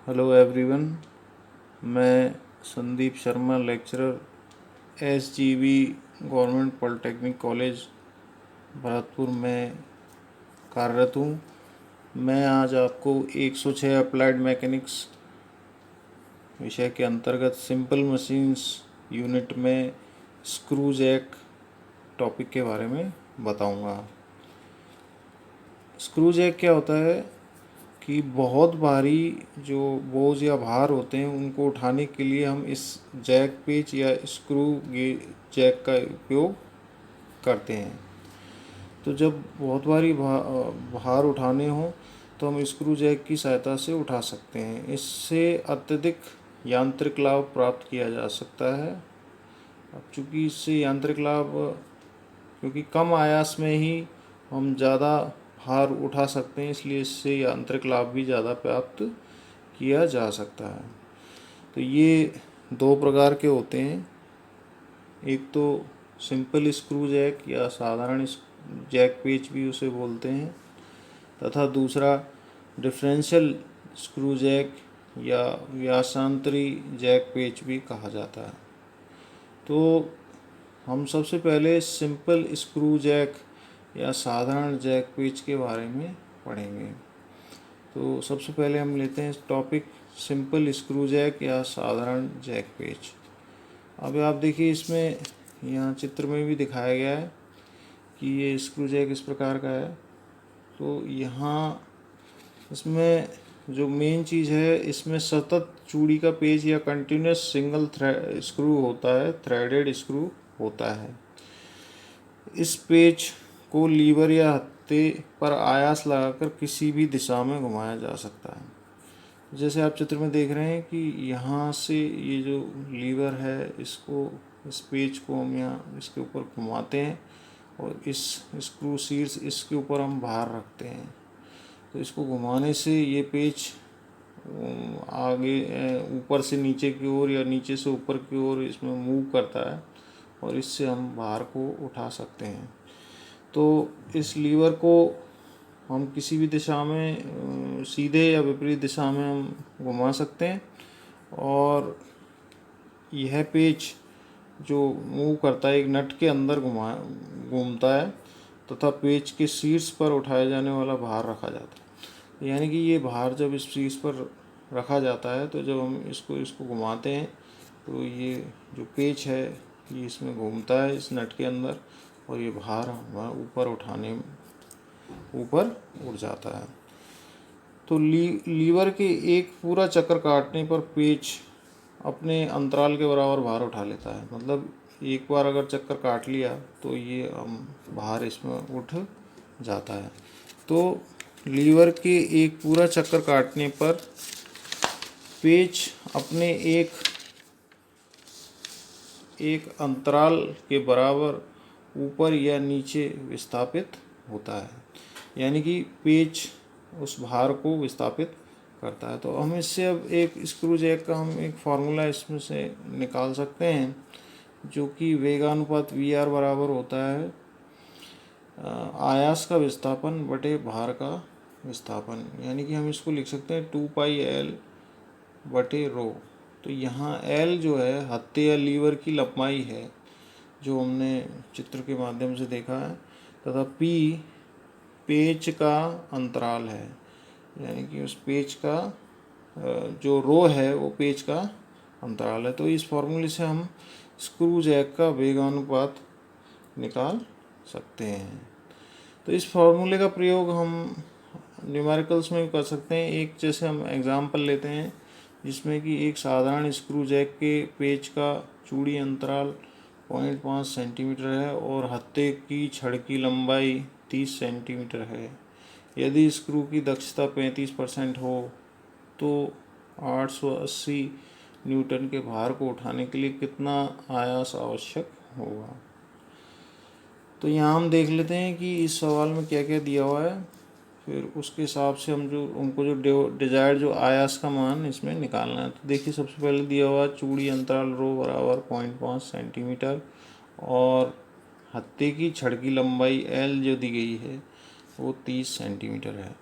Hello everyone. मैं Sandeep Sharma, lecturer SGV government polytechnic college Bharatpur में कार्यरत हूँ। मैं आज आपको 106 अप्लाइड मैकेनिक्स विषय के अंतर्गत सिंपल मशीन्स यूनिट में स्क्रू जैक टॉपिक के बारे में बताऊँगा। स्क्रू जैक क्या होता है कि बहुत भारी जो बोझ या भार होते हैं उनको उठाने के लिए हम इस जैक पेच या स्क्रू जैक का उपयोग करते हैं। तो जब बहुत भारी भार उठाने हो तो हम स्क्रू जैक की सहायता से उठा सकते हैं। इससे अत्यधिक यांत्रिक लाभ प्राप्त किया जा सकता है। अब चूँकि इससे यांत्रिक लाभ क्योंकि कम आयास में ही हम ज़्यादा भार उठा सकते हैं, इसलिए इससे यांत्रिक लाभ भी ज़्यादा प्राप्त किया जा सकता है। तो ये दो प्रकार के होते हैं, एक तो सिंपल स्क्रू जैक या साधारण जैक पेच भी उसे बोलते हैं, तथा दूसरा डिफरेंशियल स्क्रू जैक या व्यासांतरी जैक पेच भी कहा जाता है। तो हम सबसे पहले सिंपल स्क्रू जैक या साधारण जैक पेच के बारे में पढ़ेंगे। तो सबसे पहले हम लेते हैं टॉपिक सिंपल स्क्रू जैक या साधारण जैक पेच। अब आप देखिए, इसमें यहाँ चित्र में भी दिखाया गया है कि ये स्क्रू जैक इस प्रकार का है। तो यहाँ इसमें जो मेन चीज़ है, इसमें सतत चूड़ी का पेच या कंटिन्यूस सिंगल स्क्रू होता है, थ्रेडेड स्क्रू होता है। इस पेच को लीवर या हत्थे पर आयास लगाकर किसी भी दिशा में घुमाया जा सकता है। जैसे आप चित्र में देख रहे हैं कि यहाँ से ये जो लीवर है, इस पेच को हम यहाँ इसके ऊपर घुमाते हैं और इस स्क्रू शीर्ष इसके ऊपर हम भार रखते हैं। तो इसको घुमाने से ये पेच आगे ऊपर से नीचे की ओर या नीचे से ऊपर की ओर इसमें मूव करता है और इससे हम भार को उठा सकते हैं। तो इस लीवर को हम किसी भी दिशा में सीधे या विपरीत दिशा में हम घुमा सकते हैं और यह पेच जो मूव करता है एक नट के अंदर घूमता है तथा पेच के शीर्ष पर उठाए जाने वाला भार रखा जाता है। यानी कि ये भार जब इस शीर्ष पर रखा जाता है तो जब हम इसको घुमाते हैं तो ये जो पेच है ये इसमें घूमता है इस नट के अंदर और ये भार हमारा ऊपर उड़ जाता है। तो लीवर के एक पूरा चक्कर काटने पर पेच अपने अंतराल के बराबर भार उठा लेता है। मतलब एक बार अगर चक्कर काट लिया तो ये भार इसमें उठ जाता है। तो लीवर के एक पूरा चक्कर काटने पर पेच अपने एक अंतराल के बराबर ऊपर या नीचे विस्थापित होता है। यानी कि पेच उस भार को विस्थापित करता है। तो हम इससे अब एक स्क्रू जैक का हम एक फार्मूला इसमें से निकाल सकते हैं, जो कि वेगानुपात VR बराबर होता है आयास का विस्थापन बटे भार का विस्थापन। यानी कि हम इसको लिख सकते हैं 2πL बटे रो। तो यहाँ L जो है हत्थे या लीवर की लंबाई है जो हमने चित्र के माध्यम से देखा है, तथा P पेच का अंतराल है। यानी कि उस पेच का जो रो है वो पेच का अंतराल है। तो इस फॉर्मूले से हम स्क्रू जैक का वेगानुपात निकाल सकते हैं। तो इस फॉर्मूले का प्रयोग हम न्यूमेरिकल्स में भी कर सकते हैं। एक जैसे हम एग्जांपल लेते हैं जिसमें कि एक साधारण स्क्रू जैक के पेच का चूड़ी अंतराल 0.5 सेंटीमीटर है और हत्थे की छड़ की लंबाई 30 सेंटीमीटर है। यदि स्क्रू की दक्षता 35% हो तो 880 न्यूटन के भार को उठाने के लिए कितना आयास आवश्यक होगा। तो यहाँ हम देख लेते हैं कि इस सवाल में क्या क्या दिया हुआ है, फिर उसके हिसाब से हम उनको जो डिजायर्ड जो आयास का मान इसमें निकालना है। तो देखिए, सबसे पहले दिया हुआ चूड़ी अंतराल रो बराबर 0.5 सेंटीमीटर और हत्थे की छड़ की लंबाई L जो दी गई है वो 30 सेंटीमीटर है।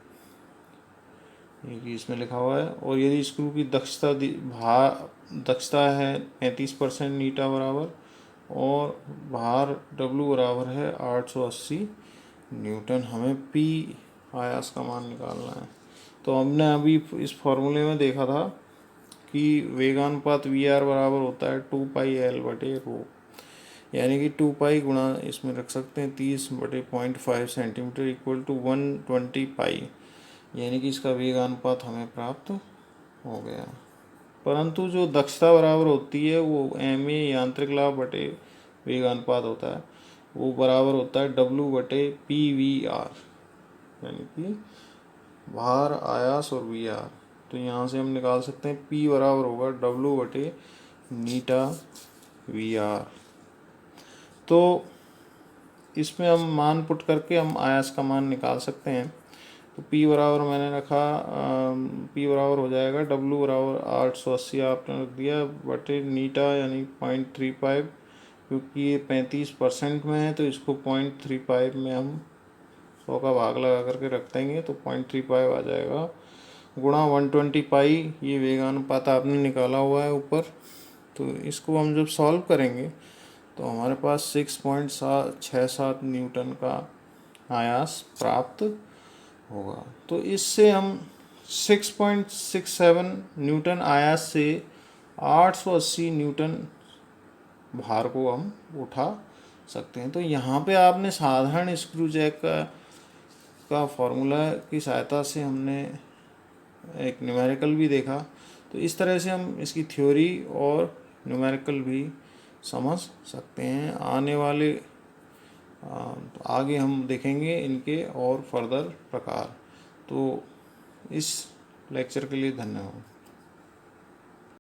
ये कि इसमें लिखा हुआ है। और यदि स्क्रू की दक्षता है 35% नीटा बराबर और भार W बराबर है 880 न्यूटन, हमें P आयास का मान निकालना है। तो हमने अभी इस फॉर्मूले में देखा था कि वेगानुपात VR बराबर होता है 2πL/ρ, यानी कि 2π गुणा इसमें रख सकते हैं 30/0.5 सेंटीमीटर इक्वल टू 120 पाई, यानी कि इसका वेगानुपात हमें प्राप्त हो गया। परंतु जो दक्षता बराबर होती है वो MA यांत्रिक लाभ बटे वेगानुपात होता है, वो बराबर होता है W/PVR, यानी कि भार, आयास और VR। तो यहाँ से हम निकाल सकते हैं P बराबर होगा W/नीटा/VR। तो इसमें हम मान पुट करके हम आयास का मान निकाल सकते हैं। तो P बराबर मैंने रखा, P बराबर हो जाएगा W बराबर 880 आपने रख दिया बटे नीटा यानी 0.35, क्योंकि ये 35% में है तो इसको 0.35 में हम 100 का भाग लगा करके रख देंगे तो 0.35 आ जाएगा, गुणा 120 पाई, ये वेगानुपात आपने निकाला हुआ है ऊपर। तो इसको हम जब सॉल्व करेंगे तो हमारे पास 6.67 न्यूटन का आयास प्राप्त होगा। तो इससे हम 6.67 न्यूटन आयास से 880 न्यूटन भार को हम उठा सकते हैं। तो यहाँ पे आपने साधारण स्क्रू जैक का फॉर्मूला की सहायता से हमने एक न्यूमेरिकल भी देखा। तो इस तरह से हम इसकी थ्योरी और न्यूमेरिकल भी समझ सकते हैं। आने वाले आगे हम देखेंगे इनके और फर्दर प्रकार। तो इस लेक्चर के लिए धन्यवाद।